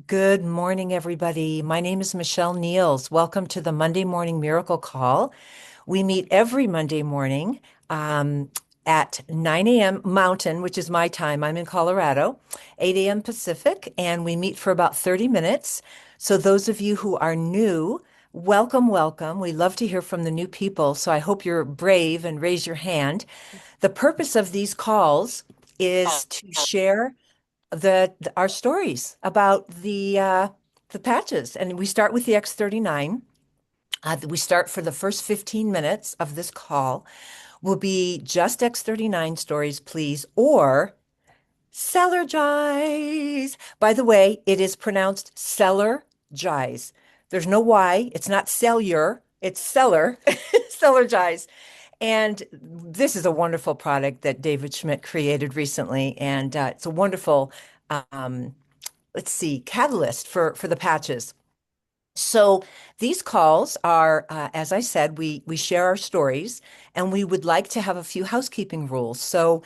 Good morning, everybody. My name is Michelle Niels. Welcome to the Monday Morning Miracle Call. We meet every Monday morning um, at 9 a.m. Mountain, which is my time. I'm in Colorado, 8 a.m. Pacific, and we meet for about 30 minutes. So, those of you who are new, welcome, welcome. We love to hear from the new people. So, I hope you're brave and raise your hand. The purpose of these calls is to share our stories about the patches, and we start with the X39. We start for the first 15 minutes of this call will be just X39 stories, please, or Cellergize. By the way, it is pronounced Cellergize. There's no Y. It's not cellular. It's Celler. Cellergize. And this is a wonderful product that David Schmidt created recently, and it's a wonderful um, let's see, catalyst for the patches. So these calls are, as I said, we share our stories, and we would like to have a few housekeeping rules. So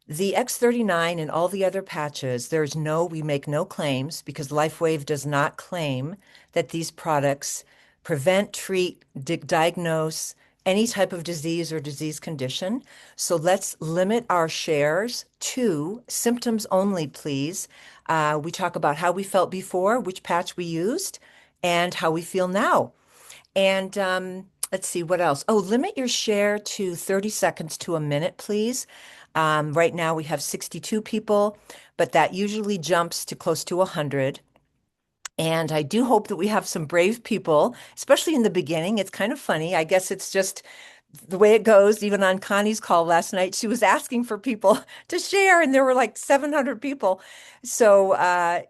the X39 and all the other patches, we make no claims because LifeWave does not claim that these products prevent, treat, diagnose any type of disease or disease condition. So let's limit our shares to symptoms only, please. We talk about how we felt before, which patch we used, and how we feel now. And let's see what else. Oh, limit your share to 30 seconds to a minute, please. Right now we have 62 people, but that usually jumps to close to 100. And I do hope that we have some brave people, especially in the beginning. It's kind of funny. I guess it's just the way it goes. Even on Connie's call last night, she was asking for people to share, and there were like 700 people. So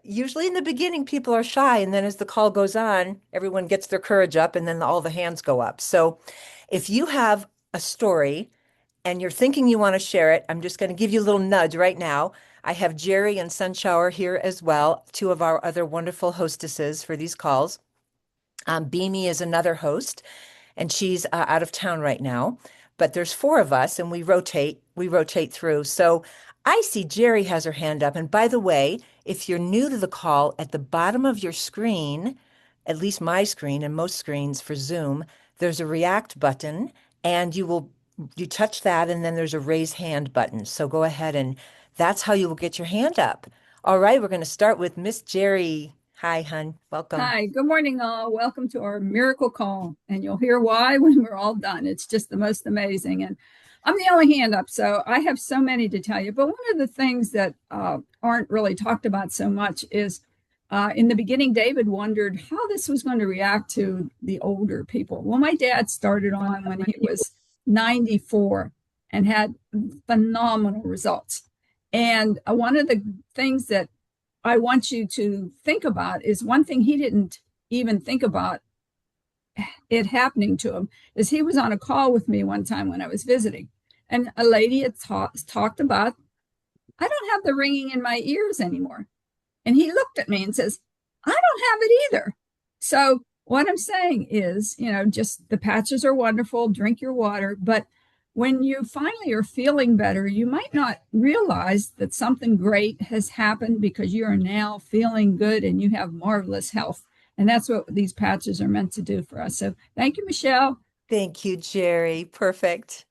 usually in the beginning, people are shy. And then as the call goes on, everyone gets their courage up, and then all the hands go up. So if you have a story, and you're thinking you want to share it, I'm just going to give you a little nudge right now. I have Jerry and Sunshower here as well, two of our other wonderful hostesses for these calls. Beamy is another host, and she's out of town right now. But there's four of us, and we rotate through. So I see Jerry has her hand up. And by the way, if you're new to the call, at the bottom of your screen, at least my screen and most screens for Zoom, there's a react button, and you touch that, and then there's a raise hand button. So go ahead, and that's how you will get your hand up. All right, we're going to start with Miss Jerry. Hi, hun. Welcome. Hi, good morning, all. Welcome to our miracle call. And you'll hear why when we're all done. It's just the most amazing. And I'm the only hand up, so I have so many to tell you. But one of the things that aren't really talked about so much is in the beginning, David wondered how this was going to react to the older people. Well, my dad started on when he was 94 and had phenomenal results. And one of the things that I want you to think about is one thing he didn't even think about it happening to him is he was on a call with me one time when I was visiting, and a lady had talked about, I don't have the ringing in my ears anymore. And he looked at me and says, I don't have it either. So what I'm saying is, just the patches are wonderful, drink your water, but when you finally are feeling better, you might not realize that something great has happened because you are now feeling good and you have marvelous health. And that's what these patches are meant to do for us. So thank you, Michelle. Thank you, Jerry. Perfect.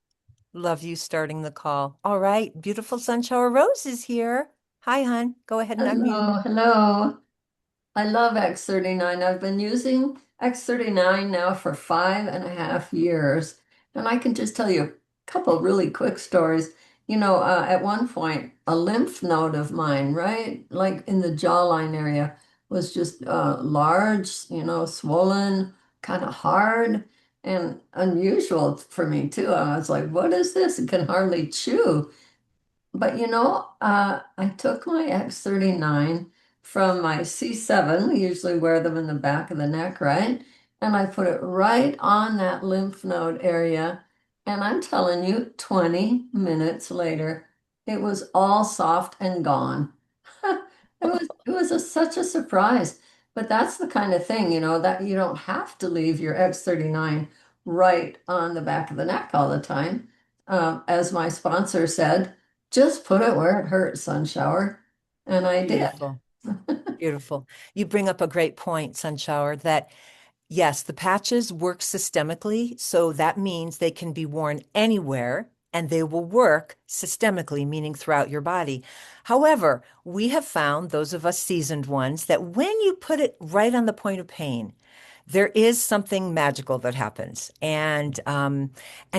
Love you starting the call. All right, beautiful Sunshower Rose is here. Hi, hon. Go ahead and unmute. Hello, hello. I love X39. I've been using X39 now for 5.5 years. And I can just tell you a couple really quick stories. At one point, a lymph node of mine, right, like in the jawline area, was just large, swollen, kind of hard, and unusual for me too. I was like, what is this? It can hardly chew. But I took my X39 from my C7. We usually wear them in the back of the neck, right? And I put it right on that lymph node area. And I'm telling you, 20 minutes later, it was all soft and gone. Such a surprise. But that's the kind of thing, that you don't have to leave your X39 right on the back of the neck all the time. As my sponsor said, just put it where it hurts, Sunshower. And I did. Beautiful. Beautiful. You bring up a great point, Sunshower, that yes, the patches work systemically, so that means they can be worn anywhere and they will work systemically, meaning throughout your body. However, we have found, those of us seasoned ones, that when you put it right on the point of pain, there is something magical that happens. And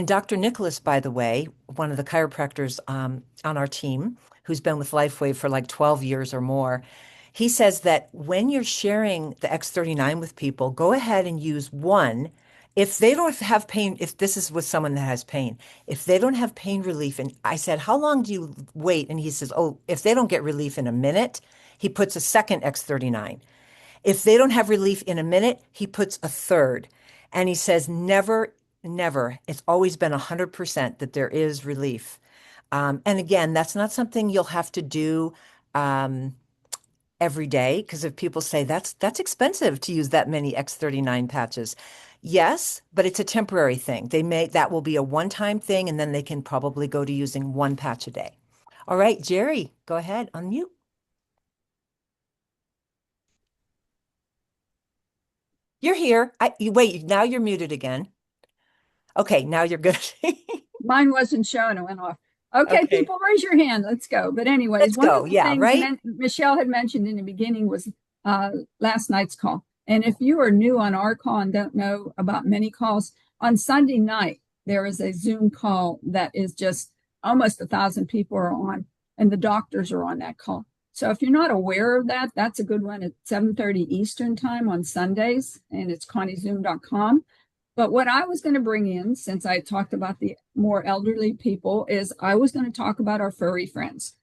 Dr. Nicholas, by the way, one of the chiropractors on our team, who's been with LifeWave for like 12 years or more, he says that when you're sharing the X39 with people, go ahead and use one. If they don't have pain, if this is with someone that has pain, if they don't have pain relief, and I said, how long do you wait? And he says, oh, if they don't get relief in a minute, he puts a second X39. If they don't have relief in a minute, he puts a third. And he says, never, never, it's always been 100% that there is relief. And again, that's not something you'll have to do um, every day, because if people say that's expensive to use that many X39 patches. Yes, but it's a temporary thing. That will be a one-time thing, and then they can probably go to using one patch a day. All right, Jerry, go ahead, unmute. You're here. Wait, now you're muted again. Okay, now you're good. Mine wasn't showing, it went off. Okay, Okay, people, raise your hand. Let's go. But anyways, let's one go. of the Yeah, things right? Michelle had mentioned in the beginning was last night's call. And if you are new on our call and don't know about many calls, on Sunday night, there is a Zoom call that is just almost 1,000 people are on, and the doctors are on that call. So if you're not aware of that, that's a good one at 7:30 Eastern time on Sundays, and it's conniezoom.com. But what I was going to bring in, since I talked about the more elderly people, is I was going to talk about our furry friends.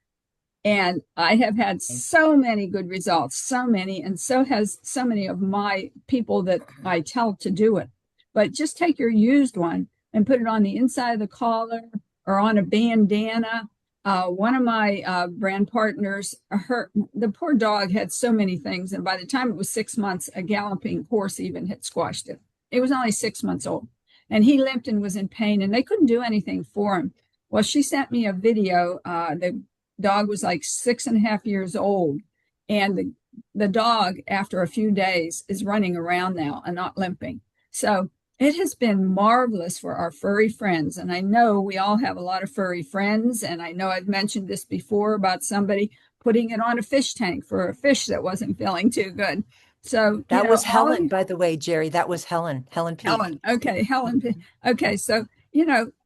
And I have had so many good results, so many, and so has so many of my people that I tell to do it. But just take your used one and put it on the inside of the collar or on a bandana. One of my brand partners, the poor dog had so many things. And by the time it was 6 months, a galloping horse even had squashed it. It was only 6 months old. And he limped and was in pain, and they couldn't do anything for him. Well, she sent me a video. The dog was like 6.5 years old. And the dog, after a few days, is running around now and not limping. So it has been marvelous for our furry friends. And I know we all have a lot of furry friends. And I know I've mentioned this before about somebody putting it on a fish tank for a fish that wasn't feeling too good. So, That was Helen, by the way, Jerry. That was Helen Peak. Helen. Okay, Helen. Okay, so,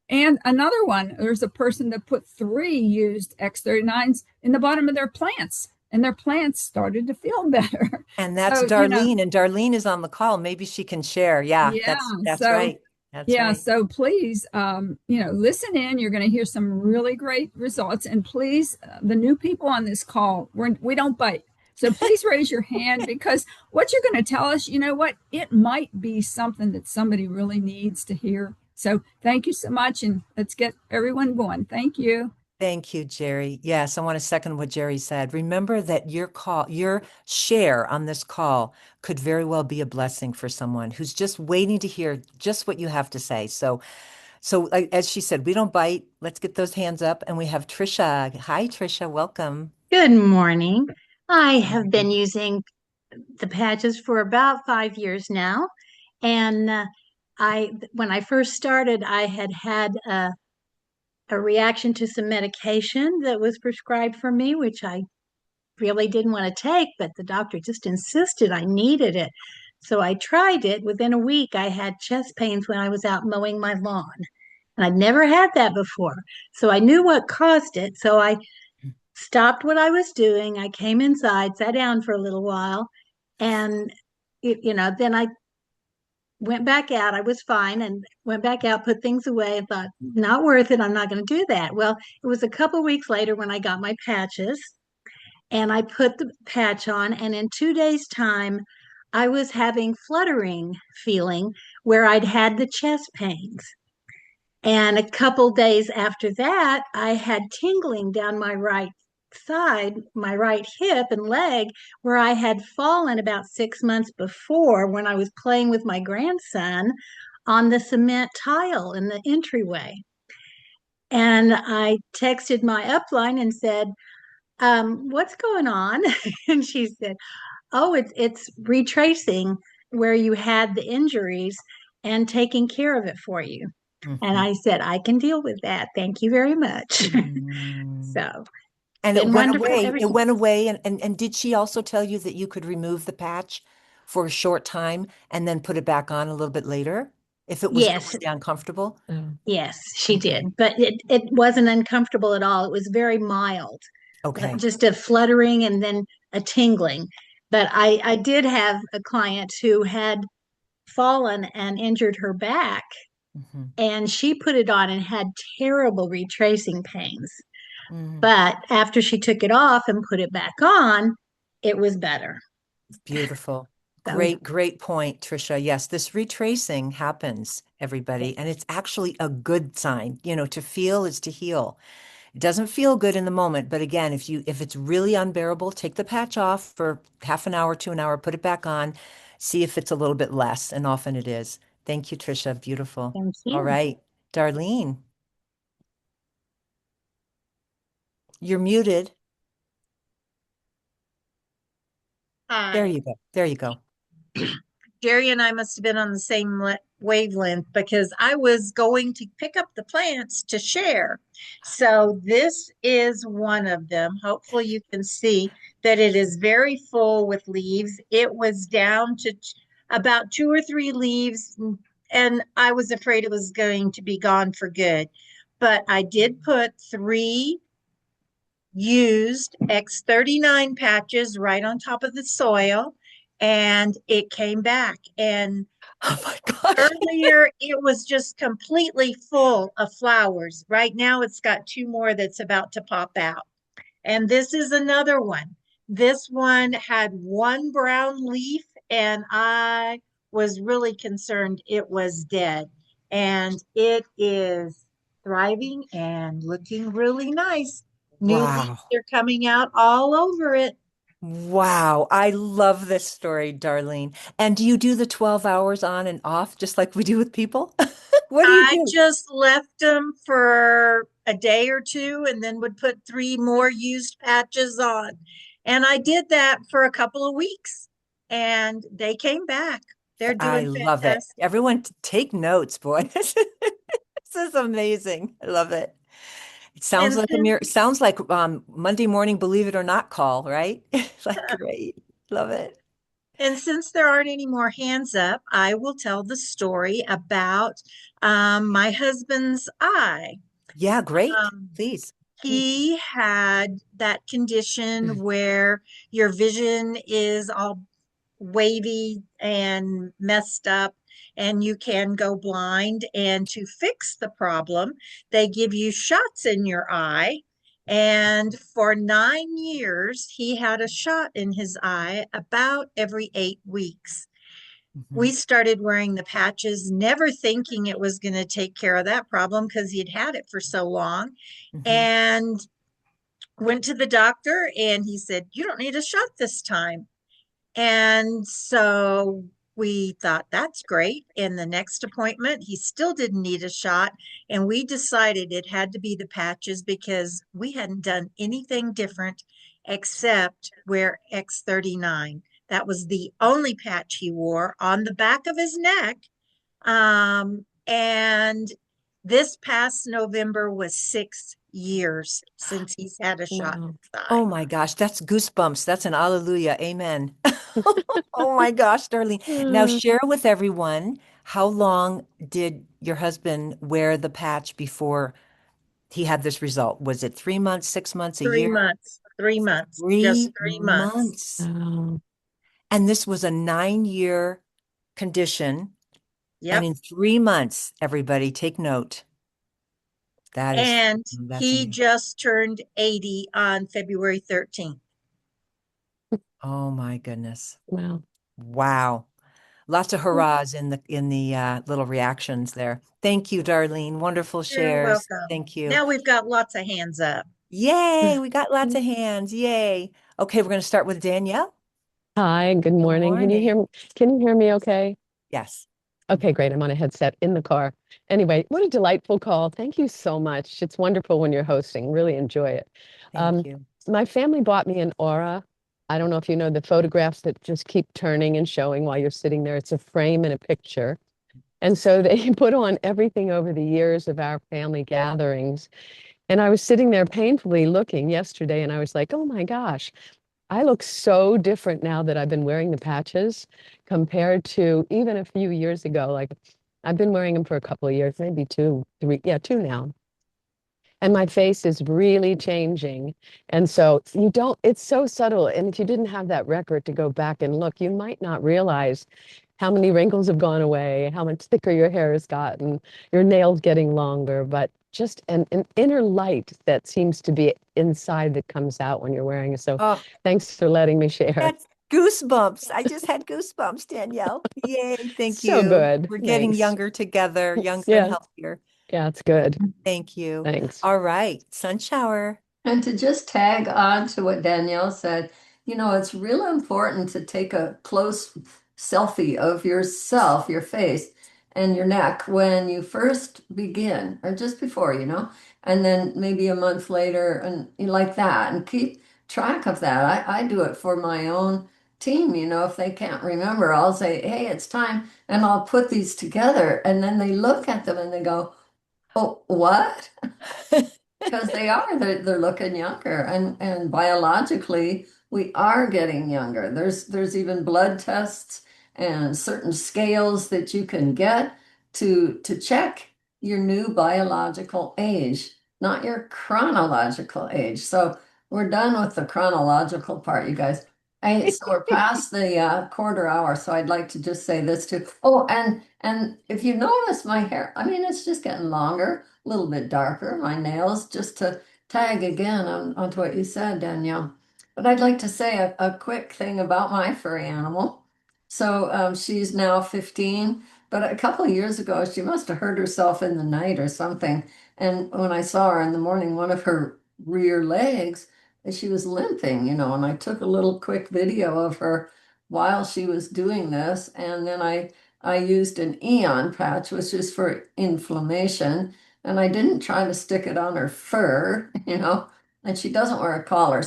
and another one, there's a person that put 3 used X39s in the bottom of their plants, and their plants started to feel better. And that's So, Darlene, and Darlene is on the call. Maybe she can share. Yeah, yeah. that's So, right. That's yeah. right. So please, listen in. You're going to hear some really great results. And please, the new people on this call, we don't bite. So please raise your hand, because what you're going to tell us, you know what, it might be something that somebody really needs to hear. So thank you so much. And let's get everyone going. Thank you. Thank you, Jerry. Yes, I want to second what Jerry said. Remember that your share on this call could very well be a blessing for someone who's just waiting to hear just what you have to say. So as she said, we don't bite. Let's get those hands up. And we have Trisha. Hi, Trisha. Welcome. Good morning. I have been using the patches for about 5 years now. And when I first started, I had a reaction to some medication that was prescribed for me, which I really didn't want to take, but the doctor just insisted I needed it. So I tried it. Within a week, I had chest pains when I was out mowing my lawn. And I'd never had that before. So I knew what caused it. So I stopped what I was doing. I came inside, sat down for a little while, and then I went back out. I was fine and went back out, put things away, and thought, not worth it. I'm not going to do that. Well, it was a couple weeks later when I got my patches, and I put the patch on, and in 2 days' time, I was having fluttering feeling where I'd had the chest pains. And a couple days after that, I had tingling down my right side, my right hip and leg, where I had fallen about 6 months before when I was playing with my grandson on the cement tile in the entryway. And I texted my upline and said, what's going on? And she said, oh, it's retracing where you had the injuries and taking care of it for you. And Mhm. I said, I can deal with that. Thank you very much. Mm. So And it been went wonderful away. ever It since. went away. And did she also tell you that you could remove the patch for a short time and then put it back on a little bit later if it was Yes, really uncomfortable? Oh, yes, she Okay. did. But it wasn't uncomfortable at all. It was very mild, like Okay. just a fluttering and then a tingling. But I did have a client who had fallen and injured her back, Hmm. and she put it on and had terrible retracing pains. Mm. But after she took it off and put it back on, it was better. Beautiful. So Great, great point, Trisha. Yes, this retracing happens, everybody, and it's actually a good sign. To feel is to heal. It doesn't feel good in the moment, but again, if it's really unbearable, take the patch off for half an hour to an hour, put it back on, see if it's a little bit less, and often it is. Thank you, Trisha. Beautiful. thank All you. right, Darlene, you're muted. There Hi. you go. There you go. Jerry and I must have been on the same wavelength because I was going to pick up the plants to share. So this is one of them. Hopefully you can see that it is very full with leaves. It was down to about 2 or 3 leaves, and I was afraid it was going to be gone for good. But I did put 3 used X39 patches right on top of the soil, and it came back. And Oh my gosh. earlier it was just completely full of flowers. Right now it's got 2 more that's about to pop out. And this is another one. This one had one brown leaf, and I was really concerned it was dead. And it is thriving and looking really nice. New leaves Wow. are coming out all over it. Wow. I love this story, Darlene. And do you do the 12 hours on and off just like we do with people? What do you I do? just left them for a day or two and then would put 3 more used patches on. And I did that for a couple of weeks and they came back. They're I doing love it. fantastic. Everyone take notes, boy. This is amazing. I love it. It sounds And like a since, mirror. Sounds like Monday morning, believe it or not call, right? Like great. Love it. and since there aren't any more hands up, I will tell the story about my husband's eye. Yeah, great. Um, Please. Please. he had that condition where your vision is all wavy and messed up and you can go blind. And to fix the problem, they give you shots in your eye. And for 9 years, he had a shot in his eye about every 8 weeks. Mhm. We started wearing the patches, never thinking it was going to take care of that problem because he'd had it for so long. Mhm. And went to the doctor, and he said, "You don't need a shot this time." And so we thought, that's great. In the next appointment, he still didn't need a shot. And we decided it had to be the patches because we hadn't done anything different except wear X39. That was the only patch he wore on the back of his neck. And this past November was 6 years since he's had a shot in wow. his Oh eye. my gosh, that's goosebumps. That's an hallelujah. Amen. Oh my gosh, Darlene. Now Uh, share with everyone, how long did your husband wear the patch before he had this result? Was it 3 months, 6 months, a Three year? months, 3 months, just Three 3 months. months. wow. And this was a 9-year condition. And Yep. in 3 months, everybody take note. And That's he amazing. just turned 80 on February 13th. Oh my goodness. Wow. Wow. Lots of hurrahs in the little reactions there. Thank you, Darlene. Wonderful You're shares. welcome. Thank you. Now we've got lots of hands up. Yay, we got lots of hands. Yay. Okay, we're going to start with Danielle. Hi, good Good morning. morning. Can you hear me okay? Yes. Okay, great. I'm on a headset in the car. Anyway, what a delightful call. Thank you so much. It's wonderful when you're hosting. Really enjoy it. Thank Um, you. my family bought me an Aura. I don't know if you know the photographs that just keep turning and showing while you're sitting there. It's a frame and a picture. And so they put on everything over the years of our family gatherings. And I was sitting there painfully looking yesterday, and I was like, oh my gosh, I look so different now that I've been wearing the patches compared to even a few years ago. Like I've been wearing them for a couple of years, maybe two, three, yeah, two now. And my face is really changing. And so you don't, it's so subtle. And if you didn't have that record to go back and look, you might not realize how many wrinkles have gone away, how much thicker your hair has gotten, your nails getting longer, but just an inner light that seems to be inside that comes out when you're wearing it. So Oh, thanks for letting me share. that's goosebumps. I just had goosebumps, Danielle. Yay, thank So you. good. We're getting Thanks. younger together, younger and Yeah, healthier. yeah, it's good. Thank you. Thanks. All right, sun shower. And to just tag on to what Danielle said, it's real important to take a close selfie of yourself, your face, and your neck when you first begin, or just before, and then maybe a month later, and like that, and keep track of that. I do it for my own team, if they can't remember, I'll say, hey, it's time, and I'll put these together, and then they look at them and they go, oh, what? Because they're looking younger, and biologically we are getting younger. There's even blood tests and certain scales that you can get to check your new biological age, not your chronological age. So we're done with the chronological part, you guys. So we're past the quarter hour, so I'd like to just say this too. Oh, and if you notice my hair, I mean, it's just getting longer, a little bit darker, my nails, just to tag again onto what you said, Danielle. But I'd like to say a quick thing about my furry animal. So she's now 15, but a couple of years ago, she must have hurt herself in the night or something. And when I saw her in the morning, one of her rear legs, she was limping, and I took a little quick video of her while she was doing this. And then I used an Eon patch, which is for inflammation, and I didn't try to stick it on her fur, and she doesn't wear a collar,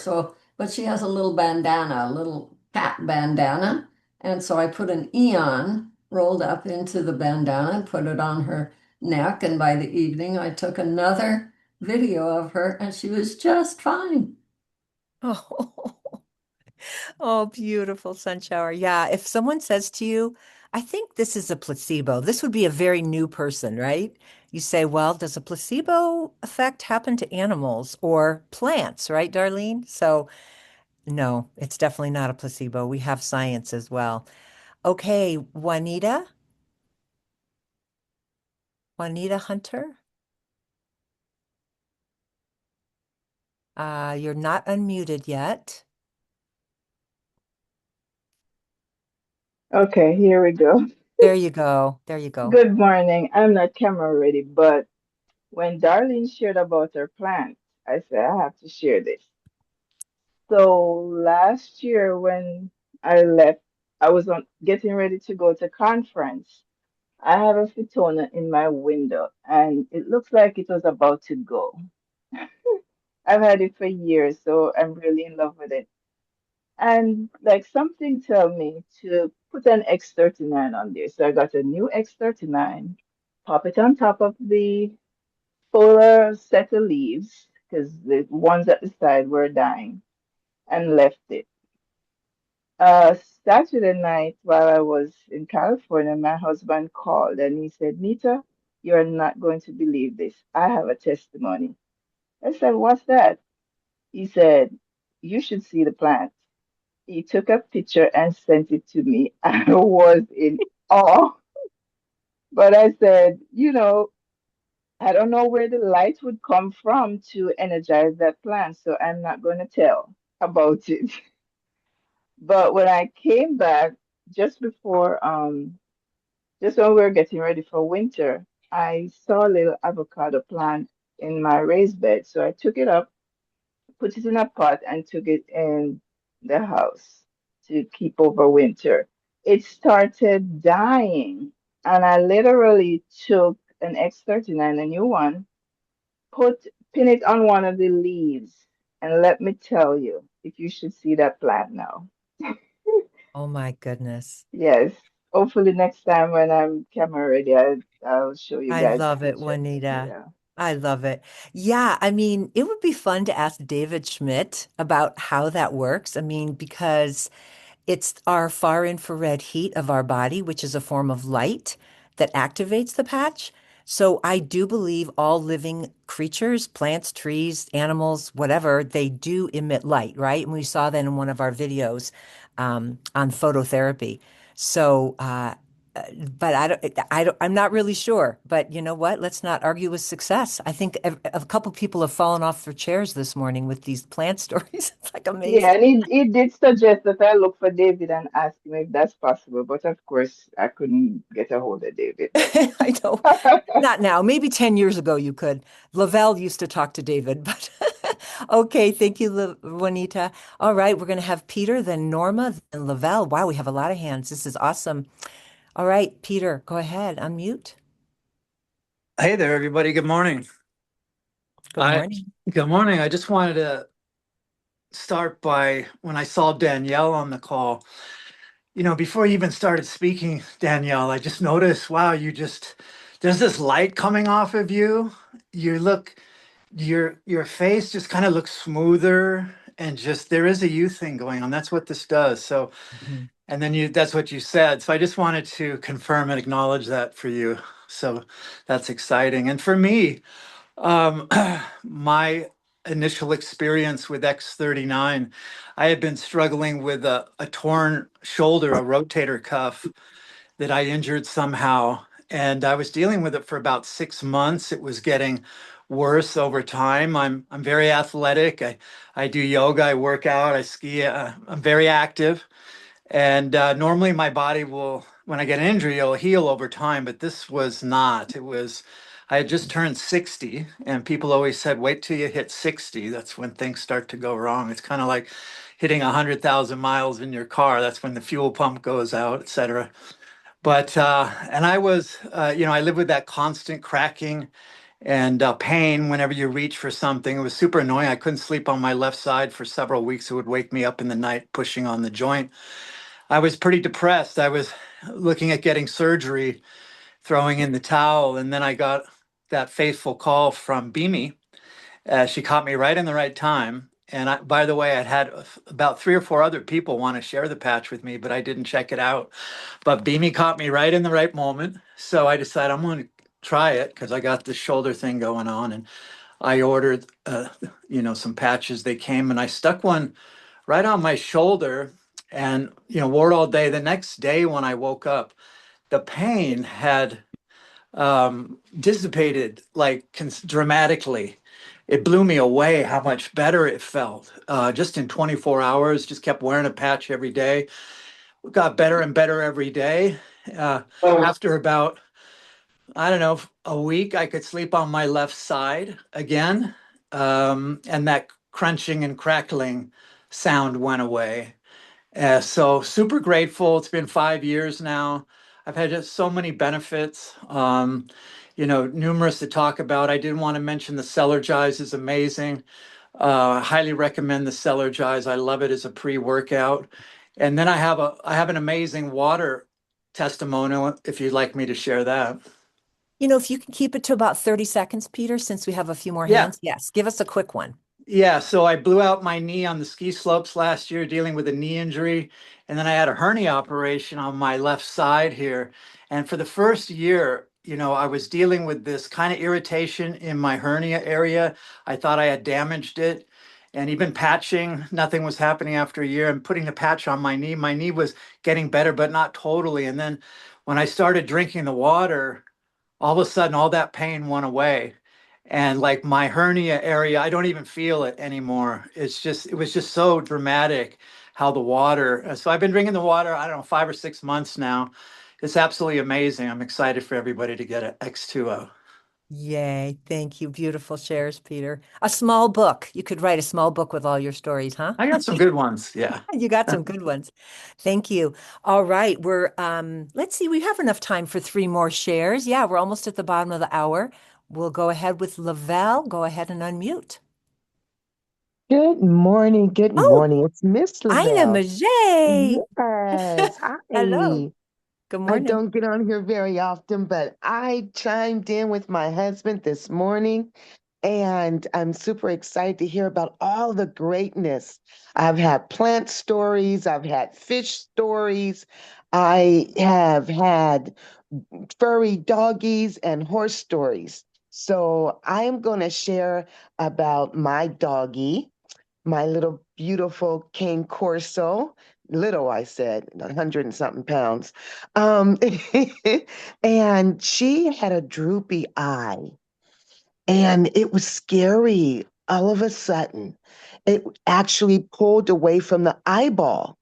but she has a little bandana, a little cat bandana, and so I put an Eon rolled up into the bandana and put it on her neck, and by the evening I took another video of her, and she was just fine. Oh, oh, beautiful sun shower. Yeah, if someone says to you, I think this is a placebo, this would be a very new person, right? You say, well, does a placebo effect happen to animals or plants, right, Darlene? So, no, it's definitely not a placebo. We have science as well. Okay, Juanita, Juanita Hunter, you're not unmuted yet. Okay, here we go. There you go. There you go. Good morning. I'm not camera ready, but when Darlene shared about her plant, I said I have to share this. So last year when I left, I was on getting ready to go to conference. I have a Fitona in my window and it looks like it was about to go. I've had it for years, so I'm really in love with it. And like something tell me to put an X39 on there. So I got a new X39, pop it on top of the fuller set of leaves because the ones at the side were dying and left it. Saturday night while I was in California, my husband called and he said, Nita, you're not going to believe this. I have a testimony. I said, what's that? He said, you should see the plant. He took a picture and sent it to me. I was in awe. But I said, I don't know where the light would come from to energize that plant, so I'm not going to tell about it. But when I came back just before, just when we were getting ready for winter, I saw a little avocado plant in my raised bed. So I took it up, put it in a pot, and took it in the house to keep over winter. It started dying, and I literally took an X39, a new one, pin it on one of the leaves, And let me tell you, if you should see that plant now. Oh my goodness. Yes. Hopefully next time when I'm camera ready, I'll show you I guys love it, pictures. Juanita. Yeah. I love it. Yeah, I mean, it would be fun to ask David Schmidt about how that works. I mean, because it's our far infrared heat of our body, which is a form of light that activates the patch. So I do believe all living creatures, plants, trees, animals, whatever, they do emit light, right? And we saw that in one of our videos on phototherapy. So, but I'm not really sure. But you know what? Let's not argue with success. I think a couple people have fallen off their chairs this morning with these plant stories. It's like Yeah, amazing. and he did suggest that I look for David and ask him if that's possible, but of course I couldn't get a hold of David. I know. Not now. Maybe 10 years ago you could. Lavelle used to talk to David, but okay. Thank you, Juanita. All right. We're going to have Peter, then Norma, then Lavelle. Wow, we have a lot of hands. This is awesome. All right, Peter, go ahead. Unmute. Hey there, everybody. Good morning. Good I morning. Good morning. I just wanted to start by when I saw Danielle on the call. Before you even started speaking, Danielle, I just noticed, wow, there's this light coming off of you. You look your face just kind of looks smoother and just there is a you thing going on. That's what this does. So, Mhm. and then that's what you said. So I just wanted to confirm and acknowledge that for you. So that's exciting. And for me, Um, my initial experience with X39, I had been struggling with a torn shoulder, a rotator cuff that I injured somehow. And I was dealing with it for about 6 months. It was getting worse over time. I'm very athletic. I do yoga, I work out, I ski. I'm very active. And normally my body will, when I get an injury, it'll heal over time, but this was not. I had just turned 60, and people always said, wait till you hit 60. That's when things start to go wrong. It's kind of like hitting 100,000 miles in your car. That's when the fuel pump goes out, et cetera. But, and I was, I live with that constant cracking and pain whenever you reach for something. It was super annoying. I couldn't sleep on my left side for several weeks. It would wake me up in the night pushing on the joint. I was pretty depressed. I was looking at getting surgery, throwing in the towel, and then I got that faithful call from Beamy. She caught me right in the right time. And by the way, I'd had about 3 or 4 other people want to share the patch with me, but I didn't check it out. But Beamy caught me right in the right moment. So I decided I'm going to try it because I got this shoulder thing going on. And I ordered, some patches. They came and I stuck one right on my shoulder and wore it all day. The next day when I woke up, the pain had dissipated like dramatically. It blew me away how much better it felt just in 24 hours. Just kept wearing a patch every day. Got better and better every day. After about, I don't know, a week, I could sleep on my left side again. And that crunching and crackling sound went away. So super grateful. It's been 5 years now. I've had just so many benefits, numerous to talk about. I did want to mention the Cellergize is amazing. Highly recommend the Cellergize. I love it as a pre-workout. And then I have an amazing water testimonial if you'd like me to share that. If you can keep it to about 30 seconds, Peter, since we have a few more Yeah. hands. Yes, give us a quick one. Yeah, so I blew out my knee on the ski slopes last year, dealing with a knee injury. And then I had a hernia operation on my left side here. And for the first year, I was dealing with this kind of irritation in my hernia area. I thought I had damaged it. And even patching, nothing was happening after a year. And putting the patch on my knee was getting better, but not totally. And then when I started drinking the water, all of a sudden, all that pain went away and like my hernia area, I don't even feel it anymore. It was just so dramatic how the water. So I've been drinking the water, I don't know, 5 or 6 months now. It's absolutely amazing. I'm excited for everybody to get an X2O. Yay. Thank you. Beautiful shares, Peter. A small book. You could write a small book with all your stories, huh? I got some good ones. Yeah. You got some good ones. Thank you. All right. Let's see, we have enough time for 3 more shares. Yeah, we're almost at the bottom of the hour. We'll go ahead with Lavelle. Go ahead and unmute. Good morning. Good Oh, morning. It's Miss Ina Lavelle. Majay. Yes. Hello. Hi. Good I morning. don't get on here very often, but I chimed in with my husband this morning, and I'm super excited to hear about all the greatness. I've had plant stories, I've had fish stories, I have had furry doggies and horse stories. So I am going to share about my doggie, my little beautiful Cane Corso. Little, I said, 100 and something pounds. Um, and she had a droopy eye, and it was scary. All of a sudden, it actually pulled away from the eyeball.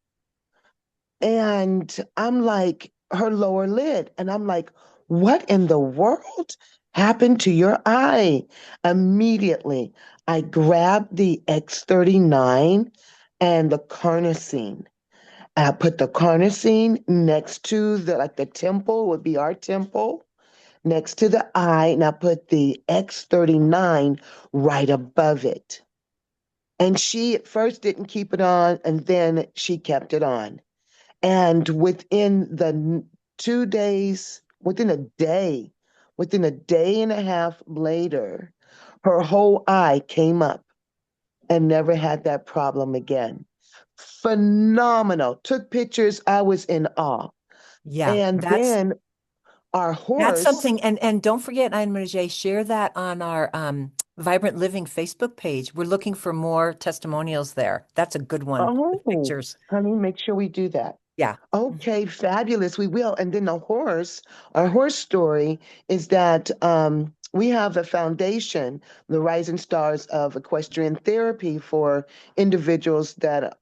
And I'm like, her lower lid. And I'm like, what in the world happened to your eye? Immediately, I grabbed the X39 and the carnosine. I put the carnosine next to the temple would be our temple, next to the eye, and I put the X39 right above it. And she at first didn't keep it on, and then she kept it on. And within the 2 days, within a day and a half later, her whole eye came up and never had that problem again. Phenomenal. Took pictures. I was in awe. Yeah, And then our that's horse, something. And don't forget, Ina Majay, share that on our Vibrant Living Facebook page. We're looking for more testimonials there. That's a good one with oh, pictures. honey, make sure we do that. Yeah. Okay, fabulous. We will. And then our horse story is that we have a foundation, the Rising Stars of Equestrian Therapy, for individuals that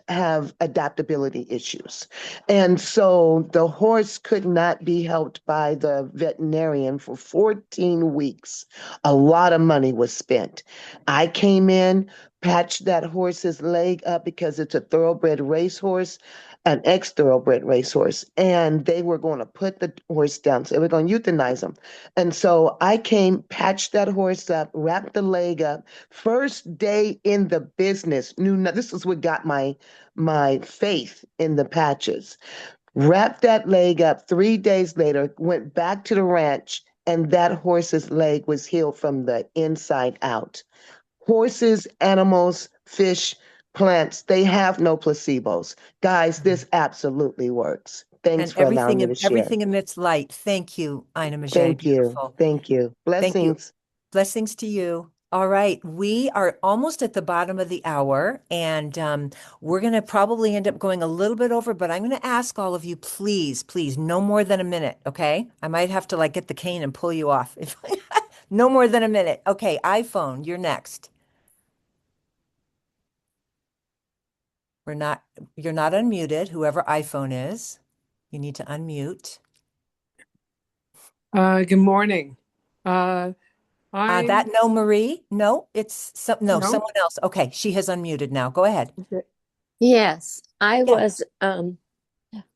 have adaptability issues. And so the horse could not be helped by the veterinarian for 14 weeks. A lot of money was spent. I came in, patched that horse's leg up because it's a thoroughbred racehorse, an ex-thoroughbred racehorse, and they were going to put the horse down. So they were going to euthanize him. And so I came, patched that horse up, wrapped the leg up. First day in the business, this is what got my faith in the patches. Wrapped that leg up. 3 days later, went back to the ranch, and that horse's leg was healed from the inside out. Horses, animals, fish, plants, they have no placebos. Guys, this absolutely works. Thanks And for allowing me to share. everything emits light. Thank you, Ina Majay. Thank you. Beautiful. Thank you. Thank you. Blessings. Blessings to you. All right, we are almost at the bottom of the hour, and we're going to probably end up going a little bit over, but I'm going to ask all of you, please, please, no more than a minute, okay? I might have to like get the cane and pull you off. If no more than a minute. Okay, iPhone, you're next. You're not unmuted, whoever iPhone is. You need to unmute. Good morning. I'm No, Marie. No, it's no. someone else. Okay, she has unmuted now. Go ahead. Yes, I Yeah. was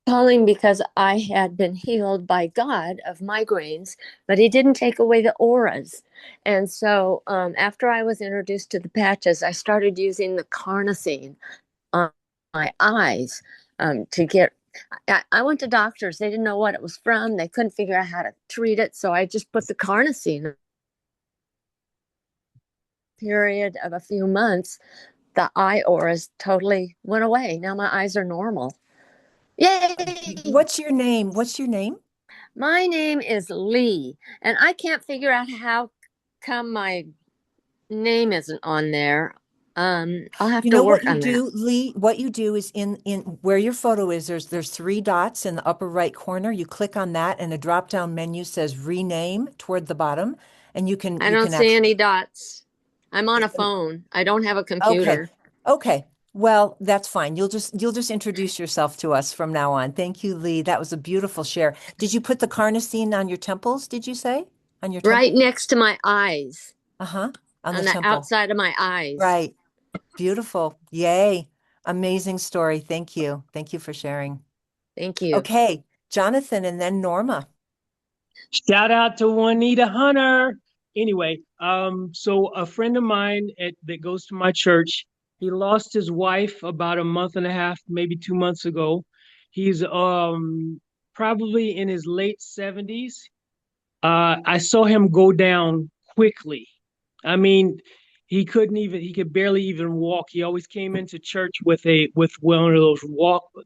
calling because I had been healed by God of migraines, but He didn't take away the auras. And so after I was introduced to the patches, I started using the carnosine on my eyes to get. I went to doctors. They didn't know what it was from. They couldn't figure out how to treat it. So I just put the carnosine. Period of a few months, the eye auras totally went away. Now my eyes are normal. Yay! What's your name? What's your name? My name is Lee, and I can't figure out how come my name isn't on there. I'll have You to know work what you on that. do, Lee? What you do is in where your photo is, there's three dots in the upper right corner. You click on that, and a drop-down menu says rename toward the bottom, and you can I don't see actually. any dots. I'm on a phone. I don't have a Okay. computer. Okay. Well, that's fine. You'll just introduce yourself to us from now on. Thank you, Lee. That was a beautiful share. Did you put the carnosine on your temples, did you say? On your Right temple? next to my eyes, Uh-huh. On on the the temple. outside of my eyes. Right. Beautiful. Yay. Amazing story. Thank you. Thank you for sharing. Thank you. Okay. Jonathan and then Norma. Shout out to Juanita Hunter. Anyway, So a friend of mine that goes to my church, he lost his wife about a month and a half, maybe 2 months ago. He's probably in his late 70s. I saw him go down quickly. I mean, he could barely even walk. He always came into church with one of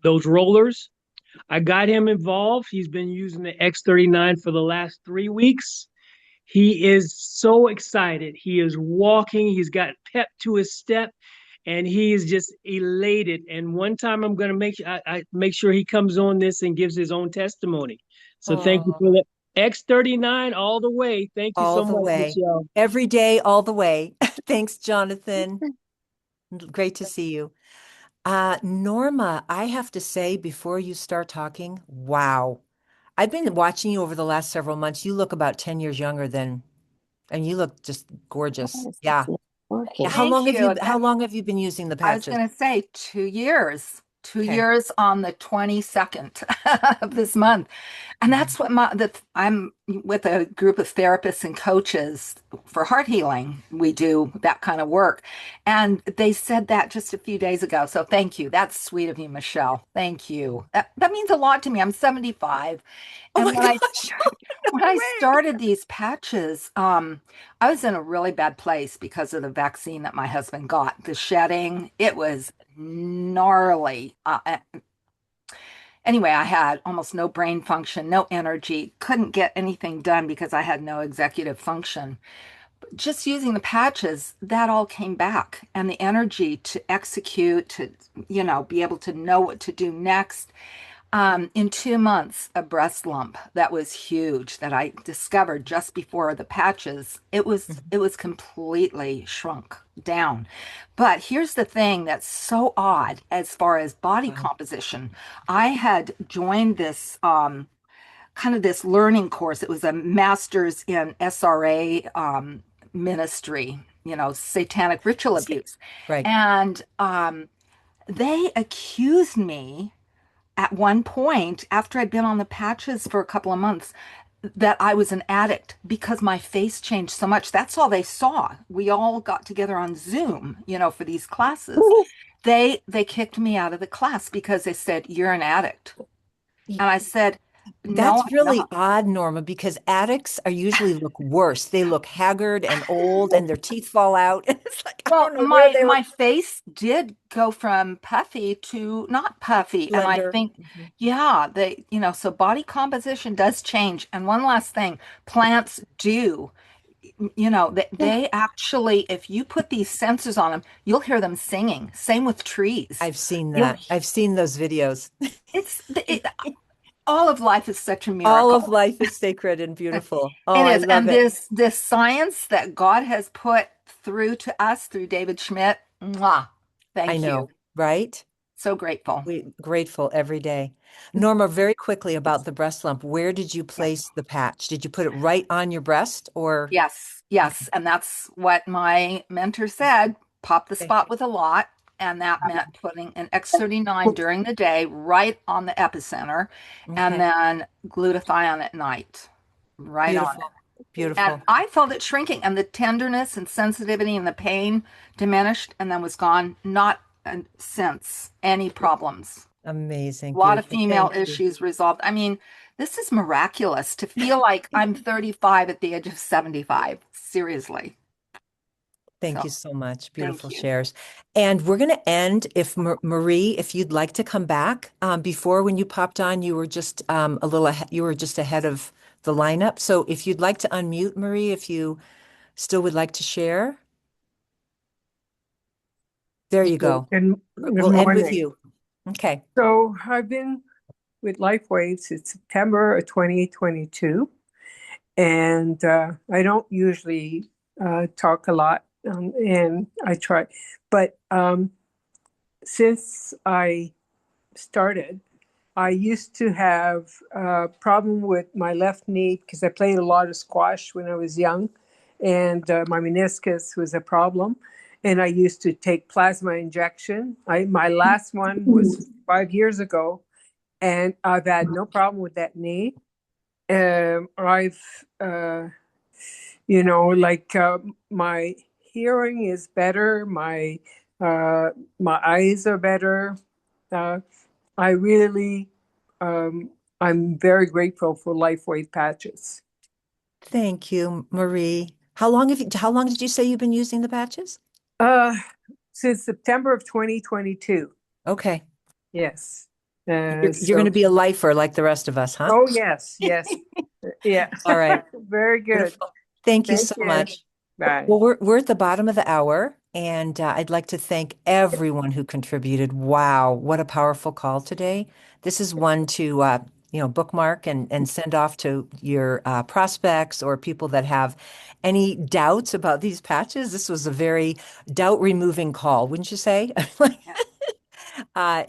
those rollers. I got him involved. He's been using the X39 for the last 3 weeks. He is so excited. He is walking. He's got pep to his step, and he is just elated. And one time, I'm going to I make sure he comes on this and gives his own testimony. So thank you Oh, for that. X39 all the way. Thank you all so the much, way. Michelle. Every day, all the way. Thanks, Jonathan. Great to see you. Norma, I have to say before you start talking, wow. I've been watching you over the last several months. You look about 10 years younger than, and you look just gorgeous. It's Yeah. not Yeah. working. Thank you. How long have you been using the I was patches? going to say 2 years. Two Okay. years on the 22nd of this month. And that's what I'm with a group of therapists and coaches for heart healing. We do that kind of work. And they said that just a few days ago. So thank you. That's sweet of you, Michelle. Thank you. That means a lot to me. I'm 75. Oh And my gosh. when No I way. started these patches, I was in a really bad place because of the vaccine that my husband got. The shedding, it was gnarly. Anyway, I had almost no brain function, no energy, couldn't get anything done because I had no executive function. Just using the patches, that all came back, and the energy to execute, to, be able to know what to do next. In 2 months, a breast lump that was huge that I discovered just before the patches, it was completely shrunk down. But here's the thing that's so odd as far as body Wow. composition. I had joined this kind of this learning course. It was a master's in SRA ministry, satanic ritual abuse. Right. And they accused me at one point, after I'd been on the patches for a couple of months, that I was an addict because my face changed so much. That's all they saw. We all got together on Zoom, for these classes. They kicked me out of the class because they said, "You're an addict." And I said, "No, That's I'm really not." odd, Norma, because addicts are usually look worse. They look haggard and old and their teeth fall out. And it's like, I Well, don't know where they were. my face did go from puffy to not puffy. And I Slender. think, yeah, so body composition does change. And one last thing, plants do, they actually, if you put these sensors on them, you'll hear them singing. Same with trees. I've seen You'll, that. I've seen those videos. all of life is such a All of miracle. life is sacred and beautiful. Oh, It I is. love And it. this science that God has put through to us through David Schmidt, mwah, I thank know, you. right? So grateful. We grateful every day. Norma, very quickly about the breast lump. Where did you Yeah. place the patch? Did you put it right on your breast or? Yes, yes. And that's what my mentor said. Pop the Okay. spot with a lot. And that meant putting an X39 during the day right on the epicenter and Okay. then glutathione at night, right on Beautiful. it. And Beautiful. I felt it shrinking and the tenderness and sensitivity and the pain diminished and then was gone. Not since any problems. Amazing. A lot of Beautiful. female Thank you. issues resolved. I mean, this is miraculous to feel like I'm 35 at the age of 75. Seriously. Thank So, you so much. thank Beautiful you. shares. And we're going to end if Marie, if you'd like to come back. Before when you popped on, you were just a little ahead, you were just ahead of the lineup. So if you'd like to unmute, Marie, if you still would like to share, there you go. Good We'll end with morning. you. Okay. So I've been with LifeWave since September of 2022, and I don't usually talk a lot, and I try, but since I started, I used to have a problem with my left knee because I played a lot of squash when I was young, and my meniscus was a problem. And I used to take plasma injection. My last one was 5 years ago, and I've had no problem with that knee. I've You know, like my hearing is better, my eyes are better. I really, I'm very grateful for LifeWave patches. Thank you, Marie. How long did you say you've been using the patches? Since September of 2022. Okay. Yes. You're going to be a lifer like the rest of us, huh? Oh, yes, yes. Yeah. All right. Very good. Beautiful. Thank you Thank so you. much. Bye. Well, we're at the bottom of the hour, and I'd like to thank everyone who contributed. Wow, what a powerful call today. This is one to bookmark and send off to your prospects or people that have any doubts about these patches. This was a very doubt-removing call, wouldn't you say?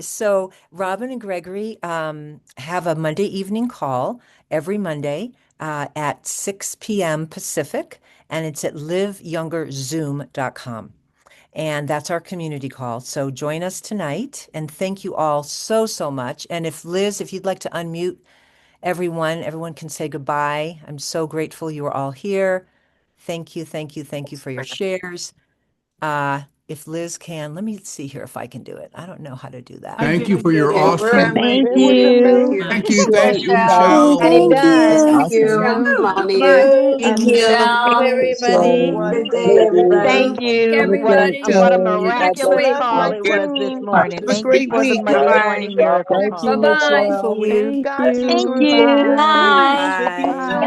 So Robin and Gregory have a Monday evening call every Monday at 6 p.m. Pacific, and it's at liveyoungerzoom.com. And that's our community call. So join us tonight, and thank you all so, so much. And if Liz, if you'd like to unmute everyone can say goodbye. I'm so grateful you are all here. Thank you, thank you, thank you for your shares. If Liz can, let me see here if I can do it. I don't know how to do that. Thank you for your It was awesome. Thank it was you. amazing. Thank you, Michelle. Michelle. Thank Thank you. you. Mommy. Thank you, Amazing. everybody. Wonderful. Thank you. Everybody. What a Next miraculous week. call it was this morning. Have a Thank you great for the week. Monday morning miracle Bye call. bye. Grateful you. Thank God, you. you Thank goodbye. you. Bye. Bye. Goodbye.